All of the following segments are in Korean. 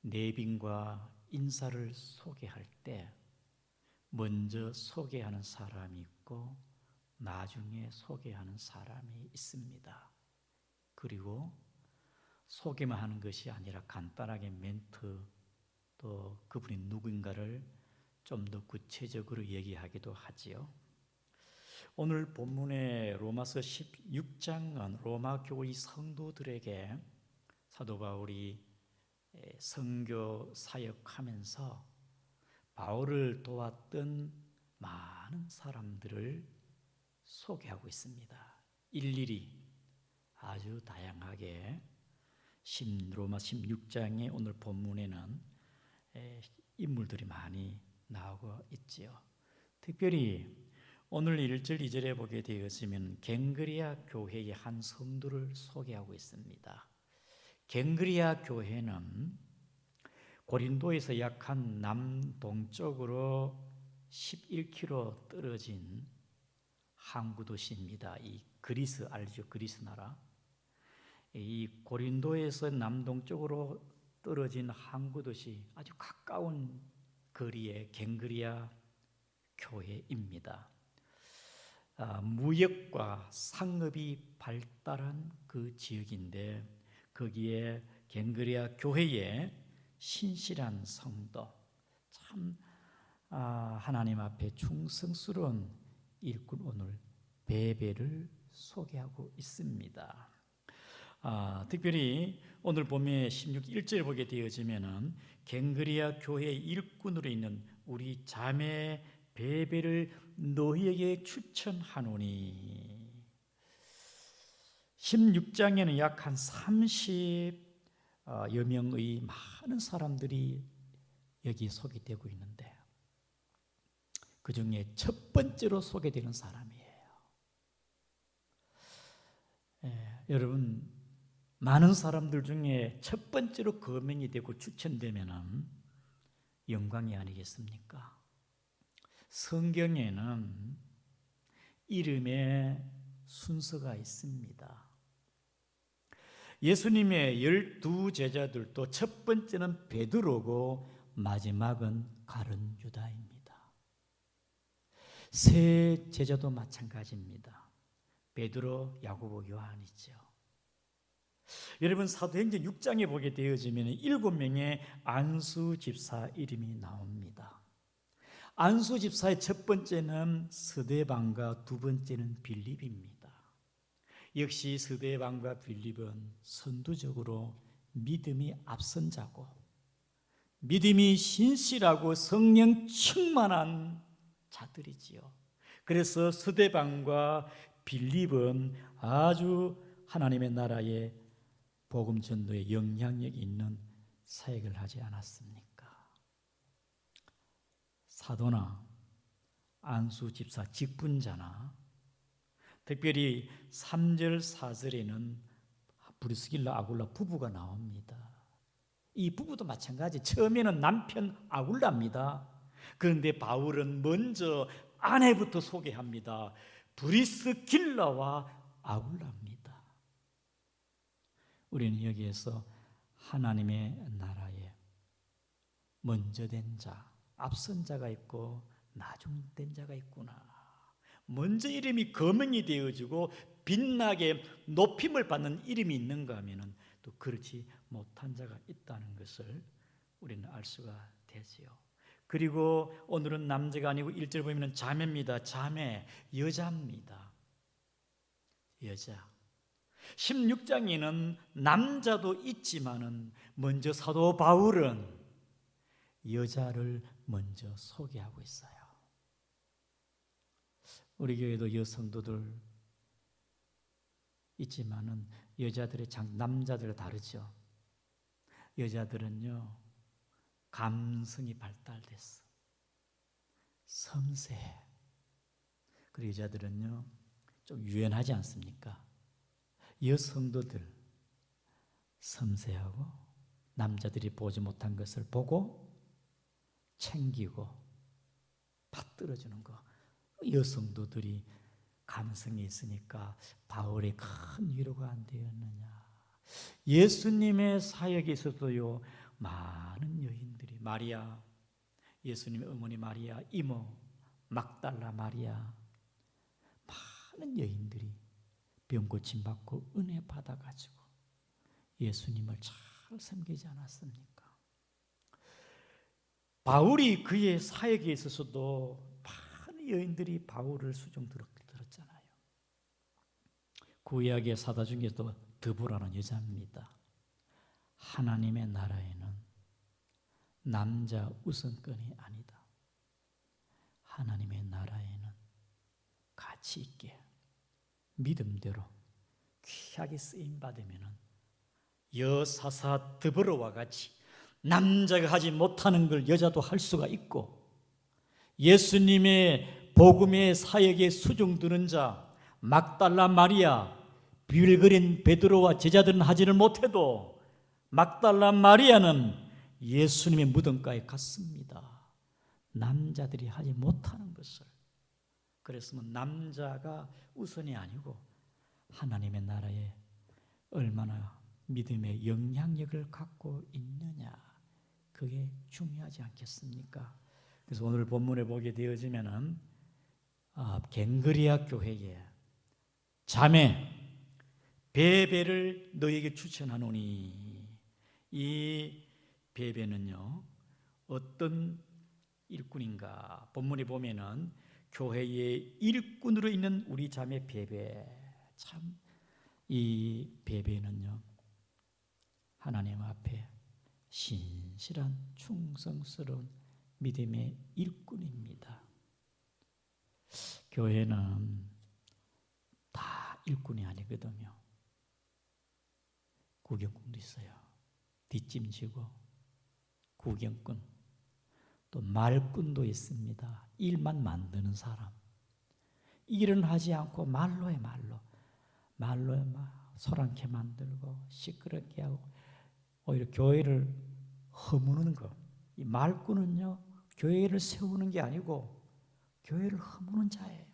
내빈과 인사를 소개할 때 먼저 소개하는 사람이 있고 나중에 소개하는 사람이 있습니다. 그리고 소개만 하는 것이 아니라 간단하게 멘트, 또 그분이 누군가를 좀 더 구체적으로 얘기하기도 하지요. 오늘 본문의 로마서 16장은 로마 교회 성도들에게 사도 바울이 선교 사역하면서 바울을 도왔던 많은 사람들을 소개하고 있습니다. 일일이 아주 다양하게 로마 16장의 오늘 본문에는 인물들이 많이 나오고 있지요. 특별히 오늘 1절 2절에 보게 되었으면 갱그리아 교회의 한 성도를 소개하고 있습니다. 갱그리아 교회는 고린도에서 약 한 남동쪽으로 11km 떨어진 항구 도시입니다. 이 그리스 알죠? 그리스 나라. 이 고린도에서 남동쪽으로 떨어진 항구 도시 아주 가까운 거리에 갱그리아 교회입니다. 무역과 상업이 발달한 그 지역인데 거기에 갱그리아 교회에 신실한 성도, 참 하나님 앞에 충성스러운 일꾼 오늘 베베를 소개하고 있습니다. 특별히 오늘 보면 16 1절에 보게 되어지면은 갱그리아 교회의 일꾼으로 있는 우리 자매 베베를 너희에게 추천하노니. 16장에는 약 한 30여 명의 많은 사람들이 여기 소개되고 있는데 그 중에 첫 번째로 소개되는 사람이에요. 여러분, 많은 사람들 중에 첫 번째로 거명이 되고 추천되면은 영광이 아니겠습니까? 성경에는 이름의 순서가 있습니다. 예수님의 12 제자들도 첫 번째는 베드로고 마지막은 가룟 유다입니다. 세 제자도 마찬가지입니다. 베드로, 야고보, 요한이죠. 여러분, 사도행전 6장에 보게 되어지면 7명의 안수 집사 이름이 나옵니다. 안수 집사의 첫 번째는 스데반과 두 번째는 빌립입니다. 역시 스데반과 빌립은 선두적으로 믿음이 앞선 자고 믿음이 신실하고 성령 충만한 자들이지요. 그래서 스데반과 빌립은 아주 하나님의 나라의 복음 전도에 영향력이 있는 사역을 하지 않았습니까? 사도나 안수 집사 직분자나 특별히 3절 4절에는 브리스길라 아굴라 부부가 나옵니다. 이 부부도 마찬가지. 처음에는 남편 아굴라입니다. 그런데 바울은 먼저 아내부터 소개합니다. 브리스길라와 아굴라입니다. 우리는 여기에서 하나님의 나라에 먼저 된 자, 앞선 자가 있고 나중된 자가 있구나. 먼저 이름이 거명이 되어지고 빛나게 높임을 받는 이름이 있는가 하면 또 그렇지 못한 자가 있다는 것을 우리는 알 수가 되지요. 그리고 오늘은 남자가 아니고 1절 보면 자매입니다. 자매, 여자입니다. 여자. 16장에는 남자도 있지만은 먼저 사도 바울은 여자를 먼저 소개하고 있어요. 우리 교회도 여성도들 있지만은 여자들의 남자들과 다르죠. 여자들은요 감성이 발달됐어. 섬세해. 그리고 여자들은요 좀 유연하지 않습니까? 여성도들 섬세하고 남자들이 보지 못한 것을 보고 챙기고 받들어주는 거. 여성도들이 감성이 있으니까 바울의 큰 위로가 안 되었느냐. 예수님의 사역에 있어서요 많은 여인들이, 마리아, 예수님의 어머니 마리아, 이모 막달라 마리아, 많은 여인들이 병 고침 받고 은혜 받아가지고 예수님을 잘 섬기지 않았습니까? 바울이 그의 사역에 있어서도 많은 여인들이 바울을 수종 들었잖아요. 구약의 사도 중에도 드보라는 여자입니다. 하나님의 나라에는 남자 우선권이 아니다. 하나님의 나라에는 가치 있게 믿음대로 귀하게 쓰임 받으면 여사사 드보라와 같이 남자가 하지 못하는 걸 여자도 할 수가 있고, 예수님의 복음의 사역에 수종드는 자 막달라 마리아, 비빌거린 베드로와 제자들은 하지를 못해도 막달라 마리아는 예수님의 무덤가에 갔습니다. 남자들이 하지 못하는 것을. 그랬으면 남자가 우선이 아니고 하나님의 나라에 얼마나 믿음의 영향력을 갖고 있느냐, 그게 중요하지 않겠습니까? 그래서 오늘 본문에 보게 되어지면은 갱그리아 교회에 자매 베베를 너에게 추천하노니, 이 베베는요 어떤 일꾼인가? 본문에 보면은 교회의 일꾼으로 있는 우리 자매 베베, 참 이 베베는요 하나님 앞에 신실한 충성스러운 믿음의 일꾼입니다. 교회는 다 일꾼이 아니거든요. 구경꾼도 있어요. 뒷짐지고 구경꾼, 또 말꾼도 있습니다. 일만 만드는 사람. 일은 하지 않고 말로에 막 소란케 만들고 시끄럽게 하고 오히려 교회를 허무는 것. 이 말꾼은요 교회를 세우는 게 아니고 교회를 허무는 자예요.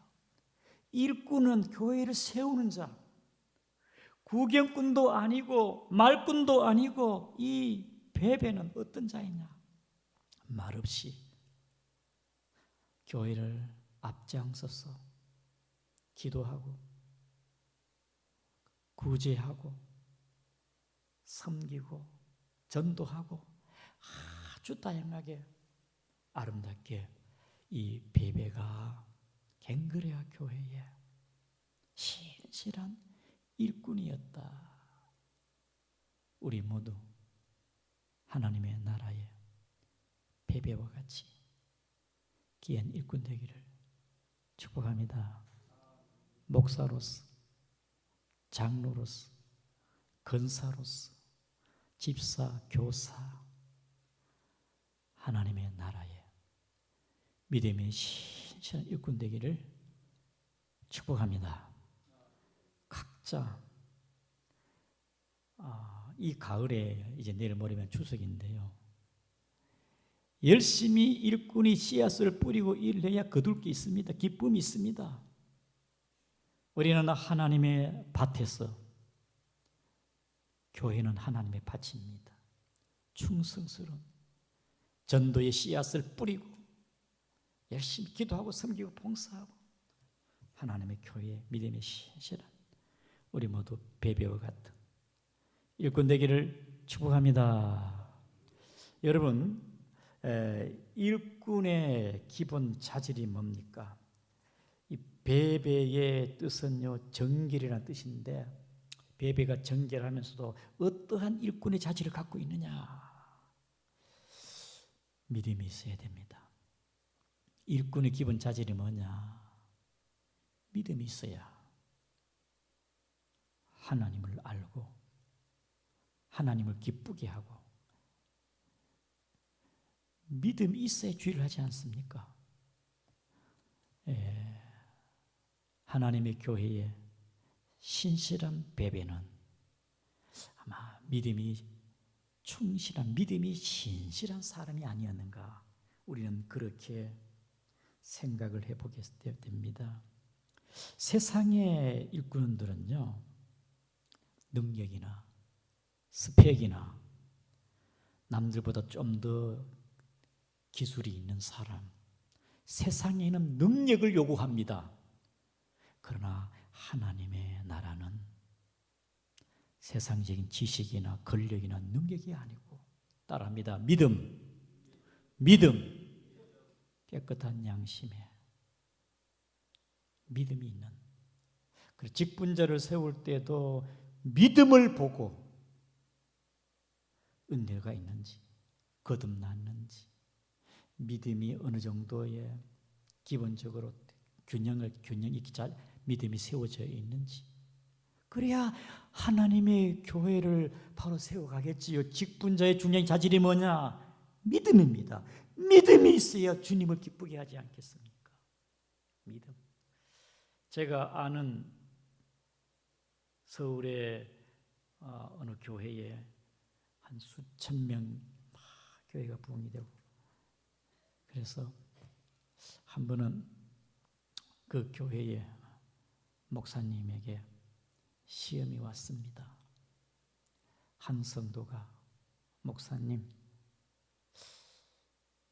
일꾼은 교회를 세우는 자. 구경꾼도 아니고 말꾼도 아니고 이 베베는 어떤 자이냐? 말없이 교회를 앞장서서 기도하고 구제하고 섬기고 전도하고 아주 다양하게 아름답게 이 베베가 갱그레아 교회에 신실한 일꾼이었다. 우리 모두 하나님의 나라에 베베와 같이 귀한 일꾼 되기를 축복합니다. 목사로서, 장로로서, 권사로서, 집사, 교사, 하나님의 나라에 믿음의 신실한 일꾼 되기를 축복합니다. 각자 이 가을에 이제 내일 모레면 추석인데요, 열심히 일꾼이 씨앗을 뿌리고 일해야 거둘 게 있습니다. 기쁨이 있습니다. 우리는 하나님의 밭에서, 교회는 하나님의 밭입니다. 충성스러운 전도의 씨앗을 뿌리고 열심히 기도하고 섬기고 봉사하고 하나님의 교회, 믿음의 신실한 우리 모두 베베와 같은 일꾼 되기를 축복합니다. 여러분, 일꾼의 기본 자질이 뭡니까? 이 베베의 뜻은요 정결이라는 뜻인데, 베베가 정결하면서도 어떠한 일꾼의 자질을 갖고 있느냐? 믿음이 있어야 됩니다. 일꾼의 기본 자질이 뭐냐? 믿음이 있어야 하나님을 알고 하나님을 기쁘게 하고, 믿음이 있어야 주의를 하지 않습니까? 하나님의 교회에 신실한 베베는 아마 믿음이 충실한, 믿음이 신실한 사람이 아니었는가, 우리는 그렇게 생각을 해보게 됩니다. 세상의 일꾼들은요 능력이나 스펙이나 남들보다 좀 더 기술이 있는 사람, 세상에는 능력을 요구합니다. 그러나 하나님의 나라는 세상적인 지식이나 권력이나 능력이 아니고 따라합니다. 믿음, 깨끗한 양심에 믿음이 있는. 그리고 직분자를 세울 때도 믿음을 보고 은혜가 있는지, 거듭났는지, 믿음이 어느 정도의 기본적으로 균형이 잘 믿음이 세워져 있는지, 그래야 하나님의 교회를 바로 세워가겠지요. 직분자의 중요한 자질이 뭐냐? 믿음입니다. 믿음이 있어야 주님을 기쁘게 하지 않겠습니까? 믿음. 제가 아는 서울의 어느 교회에 한 수천 명 교회가 부흥이 되고, 그래서 한 번은 그 교회의 목사님에게 시험이 왔습니다. 한 성도가, 목사님,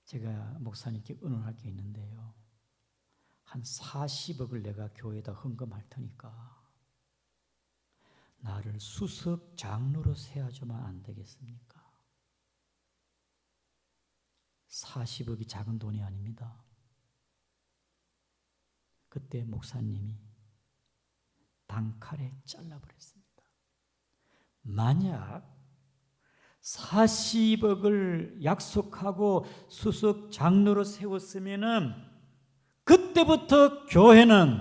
제가 목사님께 의논할 게 있는데요, 한 40억을 내가 교회에다 헌금할 테니까 나를 수석 장로로 세워주면 안 되겠습니까? 40억이 작은 돈이 아닙니다. 그때 목사님이 단칼에 잘라버렸습니다. 만약 40억을 약속하고 수석 장로로 세웠으면은 그때부터 교회는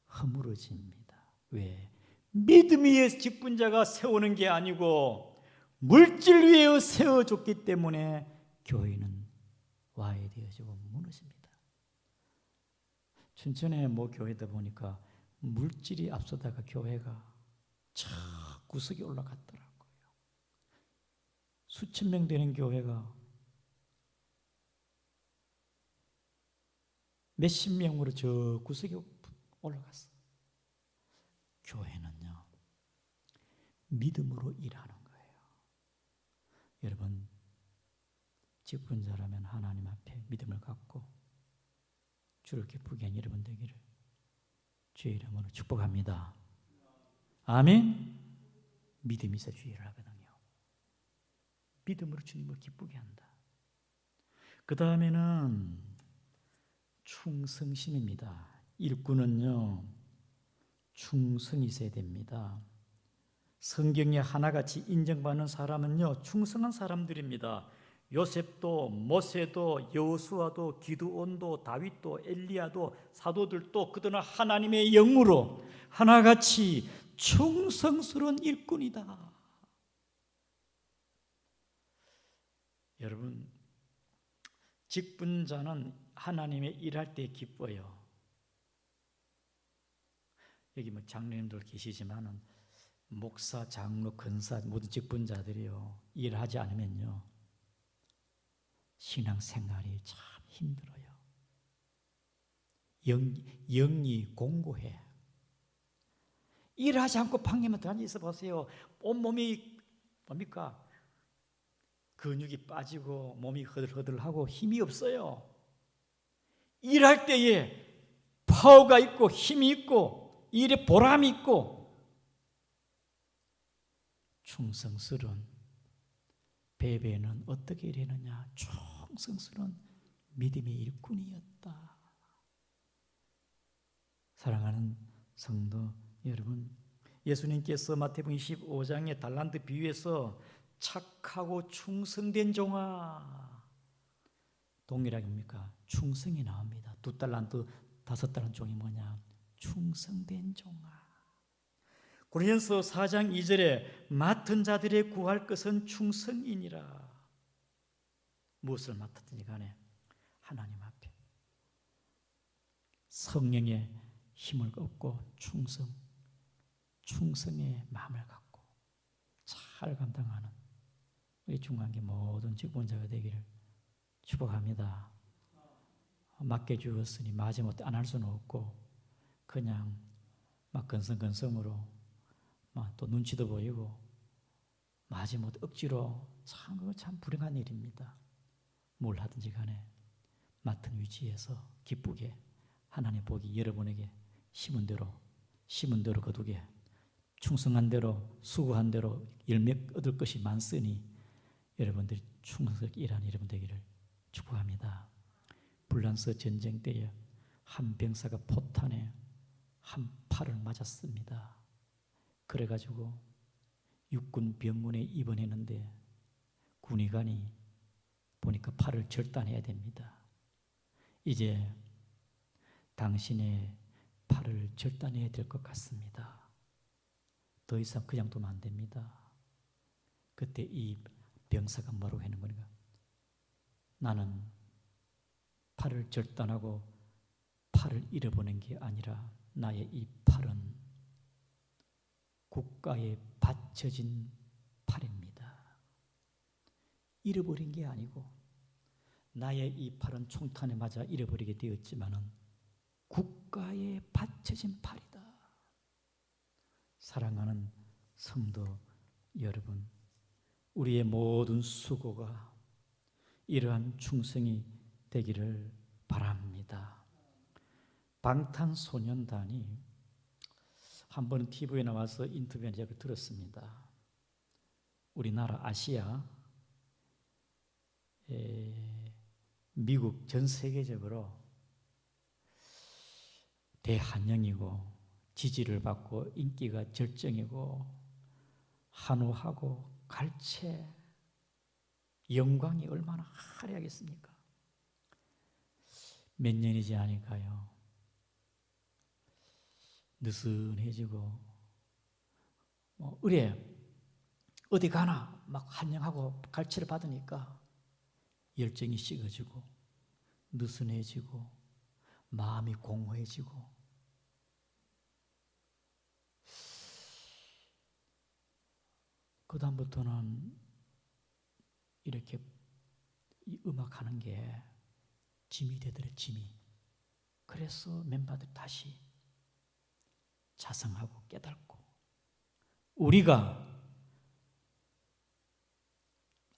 허물어집니다. 왜? 믿음 위에 직분자가 세우는 게 아니고 물질 위에 세워줬기 때문에 교회는 와해되어지고 무너집니다. 춘천에 뭐 교회다 보니까 물질이 앞서다가 교회가 저 구석에 올라갔더라고요. 수천 명 되는 교회가 몇십 명으로 저 구석에 올라갔어요. 교회는요, 믿음으로 일하는 거예요. 여러분, 직분자라면 하나님 앞에 믿음을 갖고 주를 기쁘게 한 여러분 되기를 주의 이름으로 축복합니다. 아멘. 믿음이 있어야 주의를 하거든요. 믿음으로 주님을 기쁘게 한다. 그 다음에는 충성심입니다. 일꾼은요, 충성이 있어야 됩니다. 성경에 하나같이 인정받는 사람은요, 충성한 사람들입니다. 요셉도, 모세도, 여호수아도, 기드온도, 다윗도, 엘리야도, 사도들도 그들은 하나님의 영으로 하나같이 충성스러운 일꾼이다. 여러분, 직분자는 하나님의 일할 때 기뻐요. 여기 뭐 장로님들 계시지만은 목사, 장로, 권사 모든 직분자들이요, 일하지 않으면요 신앙생활이 참 힘들어요. 영이 공고해. 일하지 않고 방에만 앉아 있어 보세요. 온몸이 뭡니까? 근육이 빠지고 몸이 허들허들하고 힘이 없어요. 일할 때에 파워가 있고 힘이 있고 일에 보람이 있고 충성스러운 베베는 어떻게 일했느냐? 충성스러운 믿음의 일꾼이었다. 사랑하는 성도 여러분, 예수님께서 마태복음 25장의 달란트 비유에서 착하고 충성된 종아, 동일하게 뭡니까? 충성이 나옵니다. 2달란트 5달란트 종이 뭐냐? 충성된 종아. 고린도서 4장 2절에 맡은 자들의 구할 것은 충성이니라. 무엇을 맡았든지 간에 하나님 앞에 성령의 힘을 얻고 충성의 마음을 갖고 잘 감당하는 우리 중간계 모든 직분자가 되기를 축복합니다. 맡겨주었으니 마지못해 안 할 수는 없고 그냥 막 건성건성으로 또 눈치도 보이고 마지못 억지로 참 불행한 일입니다. 뭘 하든지 간에 맡은 위치에서 기쁘게 하나님 복이 여러분에게 심은 대로 거두게, 충성한 대로 수고한 대로 열매 얻을 것이 많으니 여러분들이 충성스럽게 일하는 여러분 되기를 축복합니다. 불란서 전쟁 때에 한 병사가 포탄에 한 팔을 맞았습니다. 그래가지고 육군 병원에 입원했는데 군의관이 보니까 팔을 절단해야 됩니다. 이제 당신의 팔을 절단해야 될 것 같습니다. 더 이상 그냥 두면 안 됩니다. 그때 이 병사가 뭐라고 하는 거니까, 나는 팔을 절단하고 팔을 잃어버린 게 아니라 나의 이 팔은 국가에 바쳐진 팔입니다. 잃어버린 게 아니고 나의 이 팔은 총탄에 맞아 잃어버리게 되었지만은 국가에 바쳐진 팔이다. 사랑하는 성도 여러분, 우리의 모든 수고가 이러한 충성이 되기를 바랍니다. 방탄소년단이 한 번은 TV에 나와서 인터뷰한 적을 들었습니다. 우리나라 아시아, 미국 전 세계적으로 대환영이고 지지를 받고 인기가 절정이고 한우하고 갈채 영광이 얼마나 화려하겠습니까? 몇 년이 지나니까요, 느슨해지고 의뢰 어디 가나 막 환영하고 갈채를 받으니까 열정이 식어지고 느슨해지고 마음이 공허해지고, 그 다음부터는 이렇게 이 음악하는 게 짐이 되더래, 짐이. 그래서 멤버들이 다시 자성하고 깨닫고, 우리가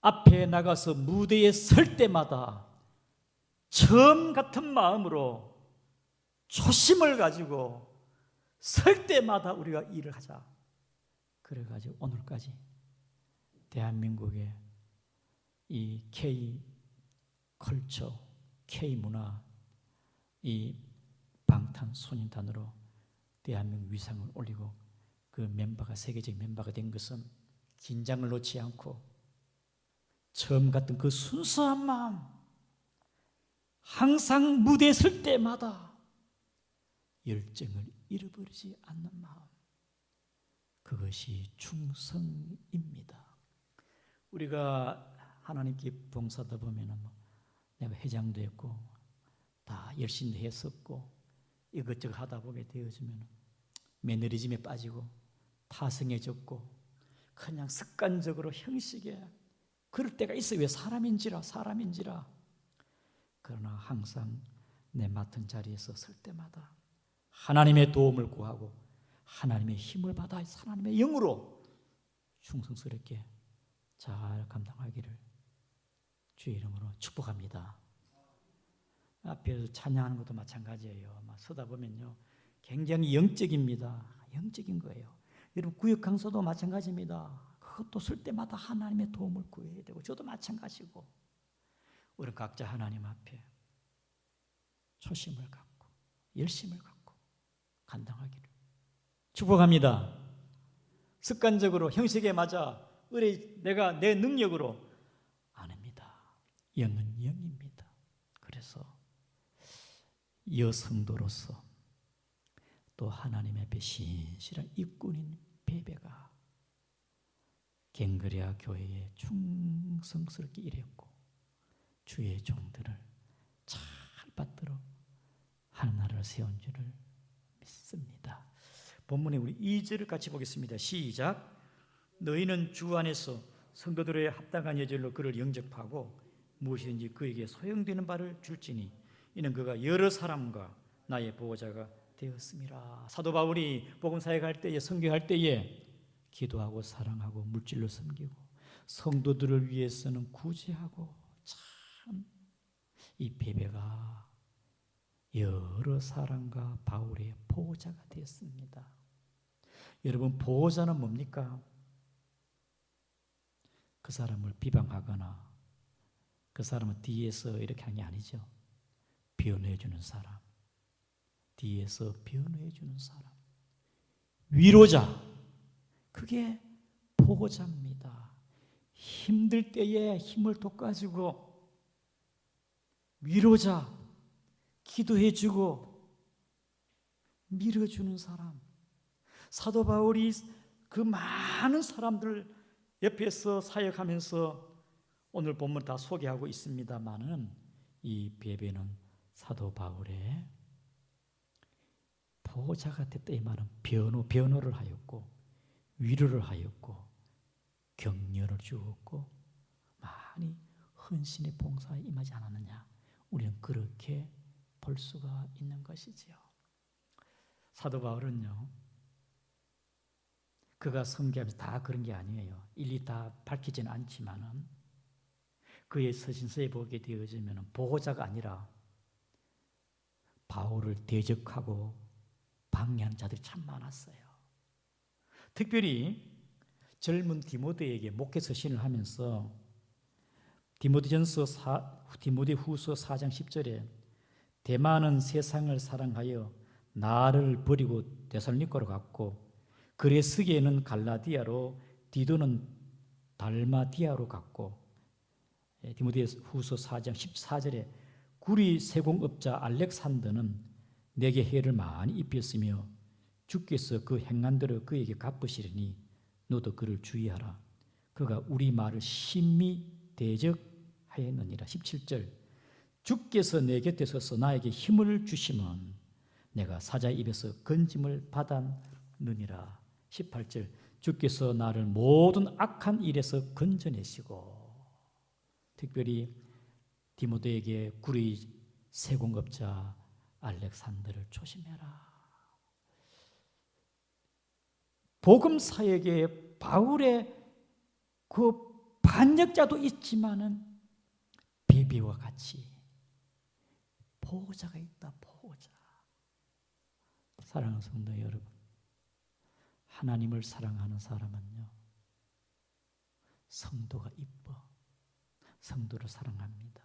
앞에 나가서 무대에 설 때마다 처음 같은 마음으로 초심을 가지고 설 때마다 우리가 일을 하자. 그래가지고 오늘까지 대한민국의 이 K-컬처, K-문화, 이 방탄소년단으로 대한민국 위상을 올리고 그 멤버가 세계적 멤버가 된 것은 긴장을 놓지 않고 처음 같은 그 순수한 마음, 항상 무대에 설 때마다 열정을 잃어버리지 않는 마음, 그것이 충성입니다. 우리가 하나님께 봉사하다 보면 내가 회장도 했고 다 열심히 했었고 이것저것 하다 보게 되어지면 매너리즘에 빠지고 타성해졌고 그냥 습관적으로 형식에 그럴 때가 있어요. 왜? 사람인지라. 그러나 항상 내 맡은 자리에서 설 때마다 하나님의 도움을 구하고 하나님의 힘을 받아 하나님의 영으로 충성스럽게 잘 감당하기를 주의 이름으로 축복합니다. 앞에서 찬양하는 것도 마찬가지예요. 막 서다 보면요, 굉장히 영적입니다. 영적인 거예요. 여러분 구역 강서도 마찬가지입니다. 그것도 쓸 때마다 하나님의 도움을 구해야 되고, 저도 마찬가지고, 우리 각자 하나님 앞에 초심을 갖고 열심을 갖고 감당하기를 축복합니다. 습관적으로 형식에 맞아 내가 내 능력으로 아닙니다. 영은 영입니다. 그래서 여성도로서 또 하나님 앞에 신실한 일꾼인 베베가 갱그레아 교회에 충성스럽게 일했고 주의 종들을 잘 받들어 하는 나라를 세운 줄을 믿습니다. 본문에 우리 2절을 같이 보겠습니다. 시작. 너희는 주 안에서 성도들의 합당한 예절로 그를 영접하고 무엇이든지 그에게 소용되는 바를 줄지니 이는 그가 여러 사람과 나의 보호자가 되었음이라. 사도 바울이 복음 사역할 때에, 선교할 때에 기도하고 사랑하고 물질로 섬기고 성도들을 위해서는 구제하고 참 이 베베가 여러 사람과 바울의 보호자가 되었습니다. 여러분, 보호자는 뭡니까? 그 사람을 비방하거나 그 사람은 뒤에서 이렇게 한 게 아니죠. 변호해 주는 사람, 뒤에서 변호해 주는 사람, 위로자, 그게 보호자입니다. 힘들 때에 힘을 돋궈주고 위로자, 기도해 주고 밀어주는 사람. 사도 바울이 그 많은 사람들 옆에서 사역하면서 오늘 본문 다 소개하고 있습니다만은 이 베베는 사도 바울의 보호자가 됐다 이 말은 변호를 하였고 위로를 하였고 격려를 주었고 많이 헌신의 봉사에 임하지 않았느냐, 우리는 그렇게 볼 수가 있는 것이지요. 사도 바울은요, 그가 선교하면서 다 그런 게 아니에요. 일일이 다 밝히지는 않지만은 그의 서신서에 보게 되어지면 보호자가 아니라 바울을 대적하고 방해하는 자들이 참 많았어요. 특별히 젊은 디모데에게 목회 서신을 하면서 디모데후서 4장 10절에 데마는 세상을 사랑하여 나를 버리고 데살로니가로 갔고 그레스게는 갈라디아로 디도는 달마디아로 갔고 디모데후서 4장 14절에 구리 세공업자 알렉산더는 내게 해를 많이 입혔으며 주께서 그 행한대로 그에게 갚으시리니 너도 그를 주의하라. 그가 우리 말을 심히 대적하였느니라. 17절 주께서 내 곁에 서서 나에게 힘을 주시면 내가 사자의 입에서 건짐을 받았느니라. 18절 주께서 나를 모든 악한 일에서 건져내시고, 특별히 디모데에게 구리 세공업자 알렉산더를 조심해라. 복음 사역에 바울의 그 반역자도 있지만은 베베와 같이 보호자가 있다. 보호자. 사랑하는 성도 여러분, 하나님을 사랑하는 사람은요, 성도가 이뻐 성도를 사랑합니다.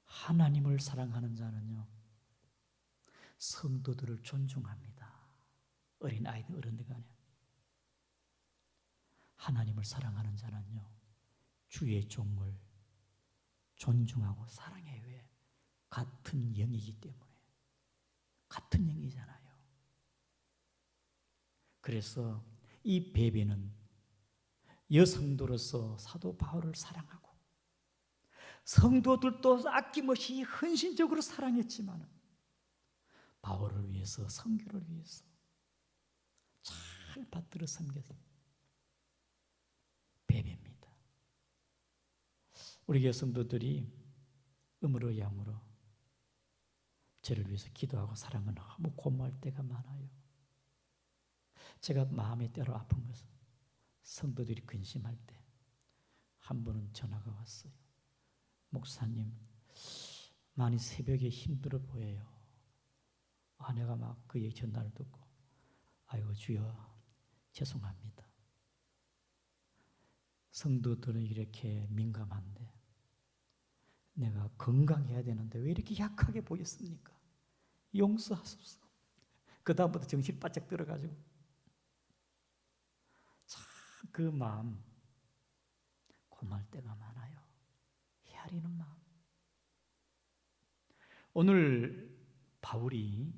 하나님을 사랑하는 자는요, 성도들을 존중합니다. 어린아이든 어른들 간에. 하나님을 사랑하는 자는요, 주의 종을 존중하고 사랑해요. 왜? 같은 영이기 때문에. 같은 영이잖아요. 그래서 이 베베는 여성도로서 사도 바울을 사랑하고 성도들도 아낌없이 헌신적으로 사랑했지만 바울을 위해서, 선교를 위해서 잘 받들어 섬겼어요. 베베입니다. 우리 교회 성도들이 음으로 양으로 저를 위해서 기도하고 사랑은 너무 고마울 때가 많아요. 제가 마음이 때로 아픈 것은 성도들이 근심할 때 한 번은 전화가 왔어요. 목사님, 많이 새벽에 힘들어 보여요. 아내가 막 그의 전화를 듣고, 아이고 주여 죄송합니다. 성도들은 이렇게 민감한데 내가 건강해야 되는데 왜 이렇게 약하게 보였습니까? 용서하소서. 그 다음부터 정신 바짝 들어가지고 참 그 마음 고마울 때가 많아요. 헤아리는 마음. 오늘 바울이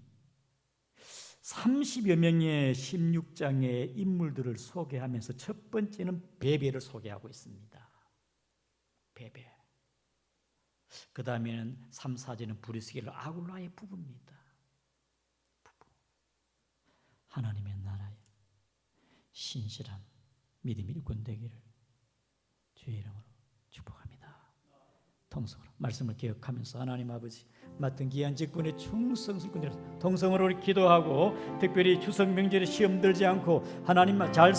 30여 명의 16장의 인물들을 소개하면서 첫 번째는 베베를 소개하고 있습니다. 베베. 그 다음에는 3, 4절은 브리스길라 아굴라의 부부입니다. 부부. 하나님의 나라에 신실한 믿음이 일꾼되기를 주의 이름으로 축복합니다. 통성으로 말씀을 기억하면서 하나님 아버지, 맡은 귀한 직분에 충성스럽게 통성으로 기도하고, 특별히 추석 명절에 시험 들지 않고 하나님만 잘